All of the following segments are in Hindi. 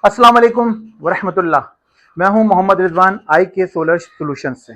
अस्सलाम वालेकुम वरहमतुल्लाह। मैं हूं Mohammad Rizwan IK solar solutions से।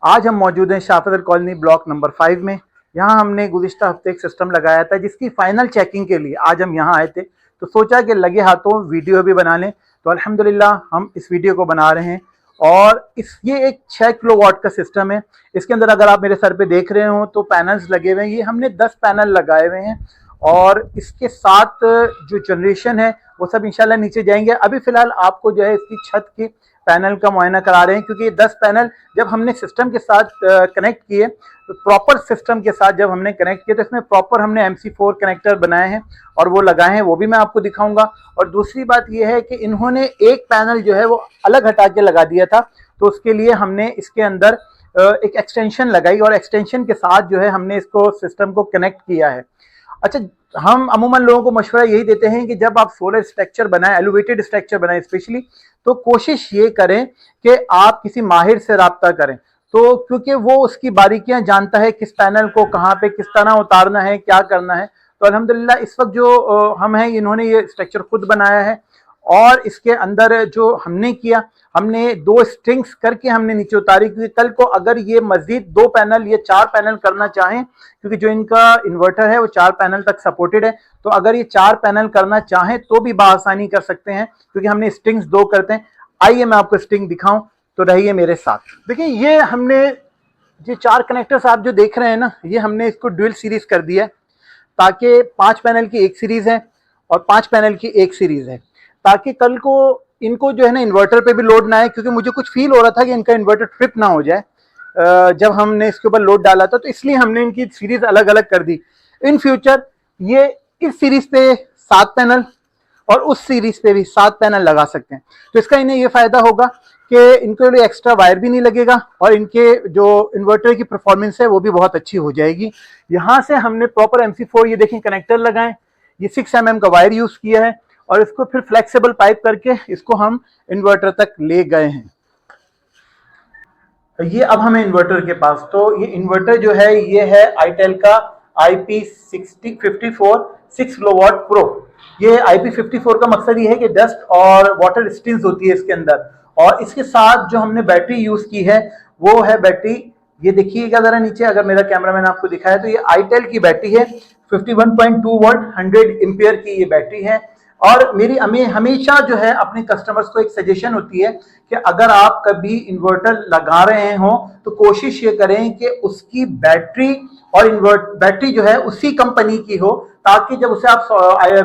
आज हम मौजूद हैं शाफदर कॉलोनी ब्लॉक नंबर 5 में। यहाँ हमने गुज़िश्ता हफ्ते एक सिस्टम लगाया था जिसकी फाइनल चेकिंग के लिए आज हम यहाँ आए थे, तो सोचा कि लगे हाथों वीडियो भी बना लें। तो अल्हम्दुलिल्लाह हम इस वीडियो को बना रहे हैं और ये एक 6 किलोवाट का सिस्टम है। इसके अंदर अगर आप मेरे सर पे देख रहे हो तो पैनल्स लगे हुए हैं। ये हमने 10 पैनल लगाए हुए हैं और इसके साथ जो जनरेशन है वो सब इंशाल्लाह नीचे जाएंगे। अभी फिलहाल आपको जो है इसकी छत की पैनल का मुआयना करा रहे हैं, क्योंकि ये 10 पैनल जब हमने सिस्टम के साथ कनेक्ट किए, तो प्रॉपर सिस्टम के साथ जब हमने कनेक्ट किए तो इसमें प्रॉपर हमने MC4 कनेक्टर बनाए हैं और वो लगाए हैं, वो भी मैं आपको दिखाऊंगा। और दूसरी बात ये है कि इन्होंने एक पैनल जो है वो अलग हटा के लगा दिया था, तो उसके लिए हमने इसके अंदर एक एक्सटेंशन लगाई और एक्सटेंशन के साथ जो है हमने इसको सिस्टम को कनेक्ट किया है। अच्छा, हम अमूमन लोगों को मशवरा यही देते हैं कि जब आप सोलर स्ट्रक्चर बनाएं, एलिवेटेड स्ट्रक्चर बनाएं स्पेशली, तो कोशिश ये करें कि आप किसी माहिर से राब्ता करें, तो क्योंकि वो उसकी बारीकियां जानता है, किस पैनल को कहाँ पे किस तरह उतारना है, क्या करना है। तो अल्हम्दुलिल्लाह इस वक्त जो हम हैं, इन्होंने ये स्ट्रक्चर खुद बनाया है और इसके अंदर जो हमने किया, हमने 2 स्ट्रिंग्स करके हमने नीचे उतारी, क्योंकि कल को अगर ये मजीद 2 पैनल या 4 पैनल करना चाहें, क्योंकि जो इनका इन्वर्टर है वो 4 पैनल तक सपोर्टेड है, तो अगर ये 4 पैनल करना चाहें तो भी बआसानी कर सकते हैं, क्योंकि हमने स्ट्रिंग्स 2 करते हैं। आइए मैं आपको स्ट्रिंग दिखाऊं, तो रहिए मेरे साथ। देखिए, ये 4 कनेक्टर्स आप जो देख रहे हैं ना, ये हमने इसको ड्यूल सीरीज कर दिया है, ताकि 5 पैनल की एक सीरीज है और 5 पैनल की एक सीरीज है, ताकि कल को इनको जो है ना इन्वर्टर पे भी लोड ना आए, क्योंकि मुझे कुछ फील हो रहा था कि इनका इन्वर्टर ट्रिप ना हो जाए जब हमने इसके ऊपर लोड डाला था, तो इसलिए हमने इनकी सीरीज अलग अलग कर दी। इन फ्यूचर ये इस सीरीज पे 7 पैनल और उस सीरीज पे भी 7 पैनल लगा सकते हैं। तो इसका इन्हें ये फायदा होगा कि इनको लिए एक्स्ट्रा वायर भी नहीं लगेगा और इनके जो इन्वर्टर की परफॉर्मेंस है वो भी बहुत अच्छी हो जाएगी। यहाँ से हमने प्रॉपर MC4 ये देखें कनेक्टर लगाए, ये 6 mm का वायर यूज किया है और इसको फिर फ्लेक्सिबल पाइप करके इसको हम इन्वर्टर तक ले गए हैं। ये अब हमें इन्वर्टर के पास, तो ये इन्वर्टर जो है ये है आईटेल का IP54 6 किलोवाट प्रो। ये IP54 का मकसद ये है कि डस्ट और वाटर रेजिस्टेंस होती है इसके अंदर, और इसके साथ जो हमने बैटरी यूज की है वो है बैटरी, ये देखिएगा जरा नीचे, अगर मेरा कैमरामैन आपको दिखाया तो ये आईटेल की बैटरी है 51.2 वोल्ट 100 एम्पियर की ये बैटरी है। और मेरी हमेशा जो है अपने कस्टमर्स को एक सजेशन होती है कि अगर आप कभी इन्वर्टर लगा रहे हो तो कोशिश ये करें कि उसकी बैटरी और बैटरी जो है उसी कंपनी की हो, ताकि जब उसे आप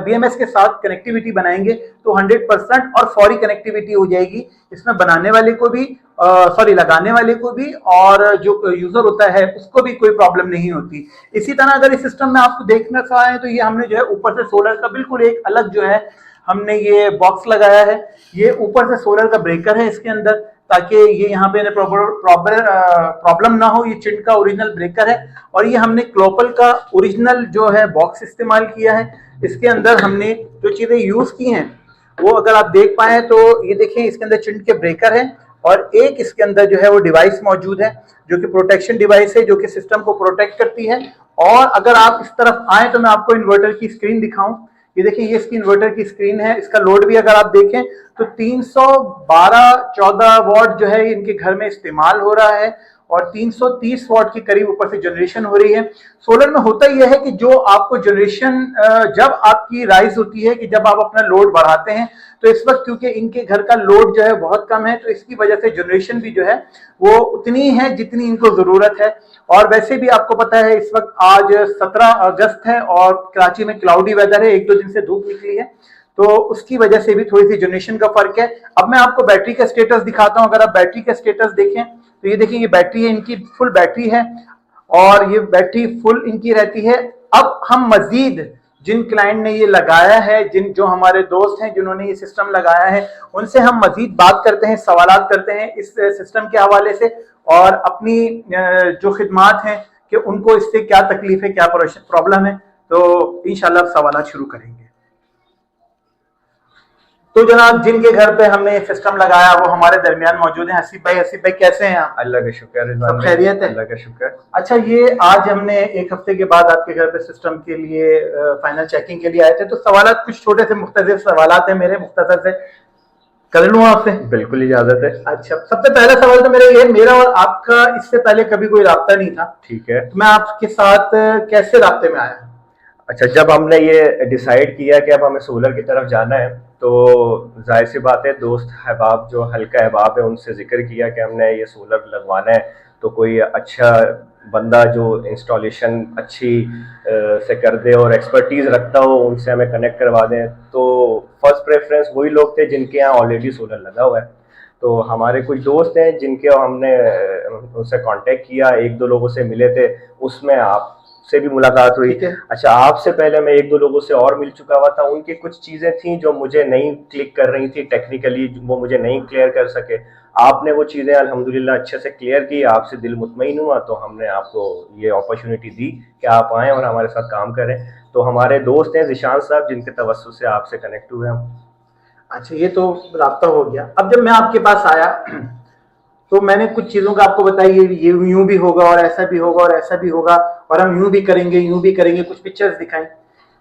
BMS के साथ कनेक्टिविटी बनाएंगे तो 100% और फौरी कनेक्टिविटी हो जाएगी। इसमें बनाने वाले को भी लगाने वाले को भी और जो यूजर होता है उसको भी कोई प्रॉब्लम नहीं होती। इसी तरह अगर इस सिस्टम में आपको देखना चाहें तो ये हमने जो है ऊपर से सोलर का बिल्कुल एक अलग जो है हमने ये बॉक्स लगाया है। ये ऊपर से सोलर का ब्रेकर है इसके अंदर, ताकि ये यहाँ पे प्रॉब्लम ना हो। ये चिंट का ओरिजिनल ब्रेकर है और ये हमने क्लोपल का ओरिजिनल जो है बॉक्स इस्तेमाल किया है। इसके अंदर हमने जो चीजें यूज की हैं वो अगर आप देख पाए तो ये देखें, इसके अंदर चिंट के ब्रेकर है और एक इसके अंदर जो है वो डिवाइस मौजूद है जो कि प्रोटेक्शन डिवाइस है, जो कि सिस्टम को प्रोटेक्ट करती है। और अगर आप इस तरफ आए तो मैं आपको इन्वर्टर की स्क्रीन दिखाऊं। ये देखिए, ये इसकी इन्वर्टर की स्क्रीन है। इसका लोड भी अगर आप देखें तो 312-14 वॉट जो है इनके घर में इस्तेमाल हो रहा है और 330 वॉट के करीब ऊपर से जनरेशन हो रही है। सोलर में होता यह है कि जो आपको जनरेशन जब आपकी राइज होती है कि जब आप अपना लोड बढ़ाते हैं, तो इस वक्त क्योंकि इनके घर का लोड जो है बहुत कम है, तो इसकी वजह से जनरेशन भी जो है वो उतनी है जितनी इनको जरूरत है। और वैसे भी आपको पता है इस वक्त आज 17 अगस्त है और कराची में क्लाउडी वेदर है, 1-2 दिन से धूप निकली है, तो उसकी वजह से भी थोड़ी सी जनरेशन का फर्क है। अब मैं आपको बैटरी का स्टेटस दिखाता हूं। अगर आप बैटरी का स्टेटस देखें तो ये देखिए, ये बैटरी है, इनकी फुल बैटरी है और ये बैटरी फुल इनकी रहती है। अब हम मजीद जिन क्लाइंट ने ये लगाया है, जो हमारे दोस्त हैं जिन्होंने ये सिस्टम लगाया है, उनसे हम मजीद बात करते हैं, सवालात करते हैं इस सिस्टम के हवाले से और अपनी जो खिदमात हैं कि उनको इससे क्या तकलीफ है, क्या प्रॉब्लम है। तो इंशाल्लाह सवालात शुरू करेंगे। तो जनाब जिनके घर पे हमने सिस्टम लगाया वो हमारे दरमियान मौजूद हैं। हसीब भाई कैसे हैं आप? अल्लाह का शुक्र है, सब खैरियत है? अल्लाह का शुक्र। अच्छा, ये आज हमने एक हफ्ते के बाद आपके घर पे सिस्टम के लिए फाइनल चेकिंग के लिए आए थे, तो सवालात कुछ छोटे से मुख्तसर सवालात है मेरे, मुख्तसर से कर लूँ आपसे? बिल्कुल इजाजत है। अच्छा, सबसे पहला सवाल तो मेरा ये, मेरा और आपका इससे पहले कभी कोई राब्ता नहीं था, ठीक है। तो मैं आपके साथ कैसे राब्ते में आया? अच्छा, जब हमने ये डिसाइड किया कि अब हमें सोलर की तरफ जाना है, तो जाहिर सी बात है दोस्त अहबाब जो हल्का अहबाब है उनसे जिक्र किया कि हमने ये सोलर लगवाना है, तो कोई अच्छा बंदा जो इंस्टॉलेशन अच्छी से कर दे और एक्सपर्टीज़ रखता हो उनसे हमें कनेक्ट करवा दें। तो फर्स्ट प्रेफरेंस वही लोग थे जिनके यहाँ ऑलरेडी सोलर लगा हुआ है। तो हमारे कुछ दोस्त हैं जिनके हमने उनसे कांटेक्ट किया, एक दो लोगों से मिले थे, उसमें आप से भी मुलाकात हुई। अच्छा, आपसे पहले मैं एक दो लोगों से और मिल चुका हुआ था, उनकी कुछ चीजें थी जो मुझे नहीं क्लिक कर रही थी टेक्निकली, वो मुझे नहीं क्लियर कर सके। आपने वो चीजें अल्हम्दुलिल्लाह अच्छे से क्लियर की, आपसे दिल मुतमईन हुआ, तो हमने आपको ये अपॉर्चुनिटी दी कि आप आएँ और हमारे साथ काम करें। तो हमारे दोस्त हैं जिशान साहब, जिनके तवस्सुस से आपसे कनेक्ट हुए हम। अच्छा, ये तो राब्ता हो गया। अब जब मैं आपके पास आया तो मैंने कुछ चीजों का आपको बताया, ये यूं भी होगा और ऐसा भी होगा और ऐसा भी होगा और हम यूं भी करेंगे, कुछ पिक्चर्स दिखाएं।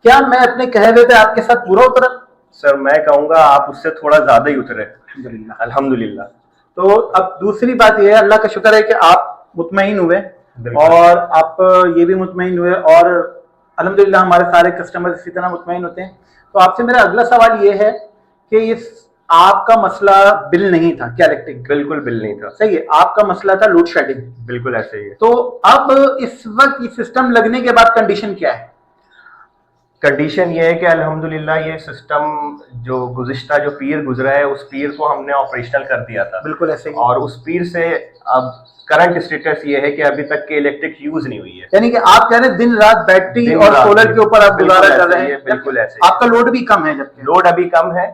क्या मैं अपने कहे हुए पे आपके साथ पूरा उतरा? सर मैं कहूँगा आप उससे थोड़ा ज्यादा ही उतरे, अल्हम्दुलिल्लाह। तो अब दूसरी बात यह है, अल्लाह का शुक्र है कि आप मुतमईन हुए और आप ये भी मुतमईन हुए, और अल्हम्दुलिल्लाह हमारे सारे कस्टमर इसी तरह मुतमईन होते हैं। तो आपसे मेरा अगला सवाल ये है कि इस आपका मसला बिल नहीं था क्या इलेक्ट्रिक? बिल्कुल बिल नहीं था। सही है, आपका मसला था लोड शेडिंग। बिल्कुल ऐसे ही है। तो अब इस वक्त ये सिस्टम लगने के बाद कंडीशन क्या है? कंडीशन ये है कि अल्हम्दुलिल्लाह ये सिस्टम जो गुज़िश्ता जो पीर गुजरा है उस पीर को हमने ऑपरेशनल कर दिया था। बिल्कुल ऐसे ही। और उस पीर से अब करंट स्टेटस ये है कि अभी तक के इलेक्ट्रिक यूज नहीं हुई है। यानी कि आप कह रहे हैं दिन रात बैटरी और सोलर के ऊपर आप गुजारा कर रहे हैं? बिल्कुल ऐसे। आपका लोड भी कम है? जबकि लोड अभी कम है,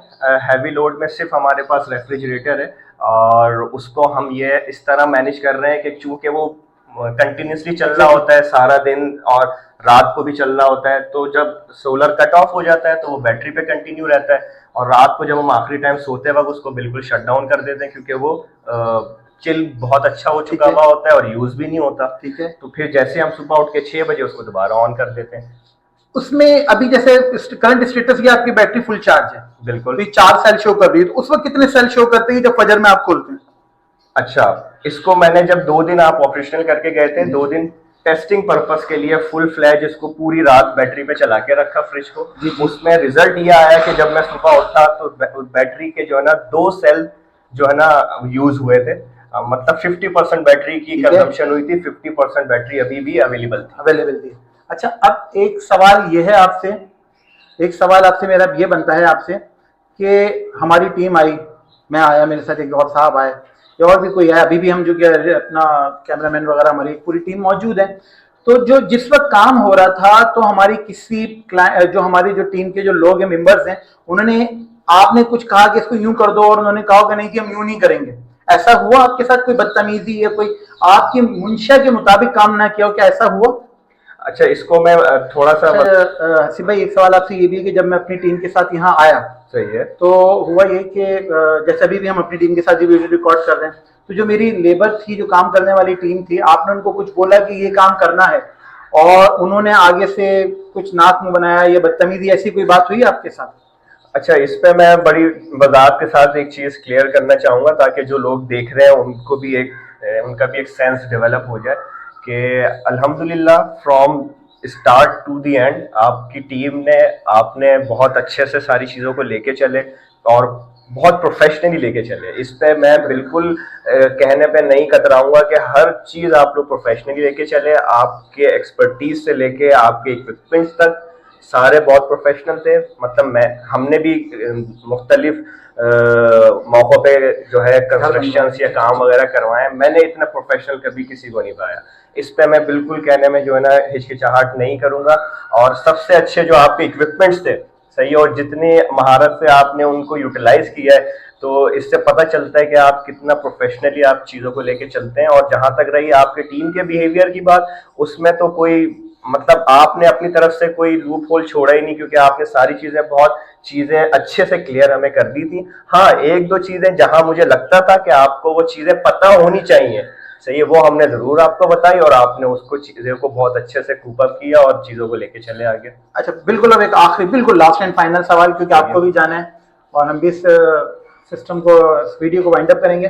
हैवी लोड में सिर्फ हमारे पास रेफ्रिजरेटर है और उसको हम ये इस तरह मैनेज कर रहे हैं कि चूंकि वो कंटिन्यूसली चल रहा होता है सारा दिन और रात को भी चल रहा होता है, तो जब सोलर कट ऑफ हो जाता है तो वो बैटरी पे कंटिन्यू रहता है, और रात को जब हम आखिरी टाइम सोते वक्त उसको बिल्कुल शट डाउन कर देते हैं, क्योंकि वो चिल बहुत अच्छा हो चुका हुआ होता है और यूज भी नहीं होता। ठीक है। तो फिर जैसे हम सुबह उठ के 6 बजे उसको दोबारा ऑन कर देते हैं। उसमें अभी जैसे करंट स्टेटस की आपकी बैटरी फुल चार्ज है? बिल्कुल। तो 4 सेल शो कर रही है, तो उस वक्त कितने सेल शो करते हैं जब फजर में आप खोलते हैं? अच्छा, इसको मैंने जब 2 दिन आप ऑपरेशनल करके गए थे, 2 दिन टेस्टिंग पर्पस के लिए फुल फ्लैज इसको पूरी रात बैटरी पे चला के रखा फ्रिज को। उसमें रिजल्ट ये आया कि जब मैं सुबह उठा तो बैटरी के जो है ना 2 सेल जो है ना यूज हुए थे, मतलब 50% बैटरी की कंजम्पशन हुई थी, 50% बैटरी अभी भी अवेलेबल थी। अच्छा, अब एक सवाल ये है आपसे, मेरा ये बनता है आपसे कि हमारी टीम आई, मैं आया, मेरे साथ एक और साहब आए, और भी कोई है, अभी भी हम जो अपना कैमरामैन वगैरह हमारी पूरी टीम मौजूद है। तो जो जिस वक्त काम हो रहा था तो हमारी जो हमारी जो टीम के जो लोग हैं, मेंबर्स हैं, उन्होंने आपने कुछ कहा कि इसको यूं कर दो और उन्होंने कहा कि नहीं कि हम यूं नहीं करेंगे। ऐसा हुआ आपके साथ? कोई बदतमीजी या कोई आपकी मुंशा के मुताबिक काम ना किया हो, क्या ऐसा हुआ? अच्छा, इसको मैं थोड़ा सा हसीब भाई एक सवाल आपसे ये भी है कि जब मैं अपनी टीम के साथ यहाँ आया, सही है, तो हुआ ये कि जैसे अभी भी हम अपनी टीम के साथ वीडियो रिकॉर्ड कर रहे हैं, तो जो मेरी लेबर थी, जो काम करने वाली टीम थी, आपने उनको कुछ बोला कि ये काम करना है और उन्होंने आगे से कुछ नाक मुंह बनाया या बदतमीजी, ऐसी कोई बात हुई आपके साथ? अच्छा, इस पे मैं बड़ी वजाहत के साथ एक चीज क्लियर करना चाहूंगा ताकि जो लोग देख रहे हैं उनका भी एक सेंस डेवलप हो जाए कि अल्हम्दुलिल्लाह from start to the end आपकी टीम ने आपने बहुत अच्छे से सारी चीज़ों को लेके चले और बहुत प्रोफेशनली लेके चले। इस पे मैं बिल्कुल कहने पे नहीं कतराऊंगा कि हर चीज़ आप लोग प्रोफेशनली लेके चले, आपके एक्सपर्टीज से लेके आपके इक्विपमेंट्स तक सारे बहुत प्रोफेशनल थे। मतलब हमने भी मुख्तलिफ मौक़ों पे जो है कंस्ट्रक्शन या काम वगैरह करवाए, मैंने इतना प्रोफेशनल कभी किसी को नहीं पाया। इस पे मैं बिल्कुल कहने में जो है ना हिचकिचाहट नहीं करूंगा। और सबसे अच्छे जो आपके इक्विपमेंट्स थे, सही, और जितनी महारत से आपने उनको यूटिलाइज किया है, तो इससे पता चलता है कि आप कितना प्रोफेशनली आप चीज़ों को लेके चलते हैं। और जहाँ तक रही आपके टीम के बिहेवियर की बात, उसमें तो कोई मतलब आपने अपनी तरफ से कोई लूप होल छोड़ा ही नहीं, क्योंकि आपने सारी चीजें अच्छे से क्लियर हमें कर दी थी। हाँ, एक दो चीजें जहां मुझे लगता था कि आपको वो चीजें पता होनी चाहिए, सही है, वो हमने जरूर आपको बताई और आपने उसको चीजों को बहुत अच्छे से कूप अप किया और चीजों को लेके चले आगे। अच्छा, बिल्कुल। अब एक आखिरी बिल्कुल लास्ट एंड फाइनल सवाल, क्योंकि आपको भी जाना है और हम भी इस सिस्टम को, इस वीडियो को वाइंड अप करेंगे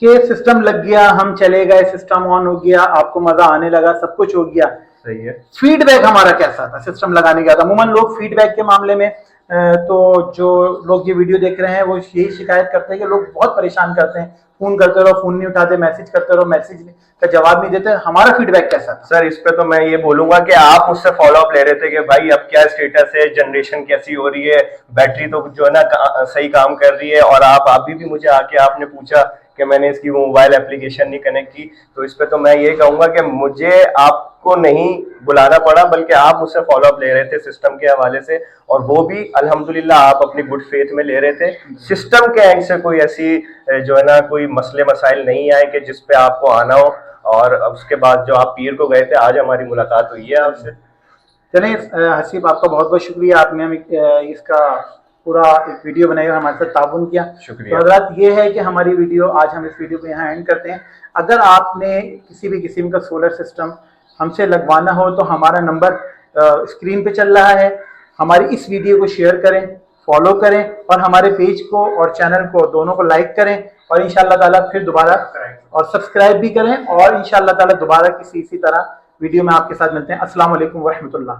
कि सिस्टम लग गया, हम चले गए, सिस्टम ऑन हो गया, आपको मजा आने लगा, सब कुछ हो गया, सही है। फीडबैक हमारा कैसा था सिस्टम लगाने का? अमूमन लोग फीडबैक के मामले में तो जो लोग ये वीडियो देख रहे हैं वो यही शिकायत करते हैं कि लोग बहुत परेशान करते हैं, फोन करते रहो, फोन नहीं उठाते, मैसेज करते रहो, मैसेज का जवाब नहीं देते। हमारा फीडबैक कैसा था? सर, इस पे तो मैं ये बोलूंगा कि आप मुझसे फॉलो अप ले रहे थे कि भाई अब क्या स्टेटस है, जनरेशन कैसी हो रही है, बैटरी तो जो है ना सही काम कर रही है, और आप अभी भी मुझे आके आपने पूछा कि मैंने इसकी वो मोबाइल एप्लीकेशन नहीं कनेक्ट की। तो इस पे तो मैं ये कहूंगा कि मुझे आपको नहीं बुलाना पड़ा, बल्कि आप मुझसे फॉलो अप ले रहे थे सिस्टम के हवाले से, और वो भी अल्हम्दुलिल्लाह आप अपनी गुड फेथ में ले रहे थे। सिस्टम के एंड से कोई ऐसी जो है ना कोई मसले मसाइल नहीं आए कि जिस पे आपको आना हो, और उसके बाद जो आप पीर को गए थे, आज हमारी मुलाकात हुई है आपसे। चलिए हसीब, आपका बहुत बहुत शुक्रिया, आपने हमें इसका पूरा एक वीडियो बनाई और हमारे साथ ताउन किया। शुक्रिया। तो हज़रात, ये है कि हमारी वीडियो, आज हम इस वीडियो को यहाँ एंड करते हैं। अगर आपने किसी भी किस्म का सोलर सिस्टम हमसे लगवाना हो तो हमारा नंबर स्क्रीन पे चल रहा है। हमारी इस वीडियो को शेयर करें, फॉलो करें, और हमारे पेज को और चैनल को दोनों को लाइक करें, और इंशाअल्लाह ताला फिर दोबारा और सब्सक्राइब भी करें, और इंशाअल्लाह ताला दोबारा किसी इसी तरह वीडियो में आपके साथ मिलते हैं। अस्सलाम वालेकुम व रहमतुल्लाह।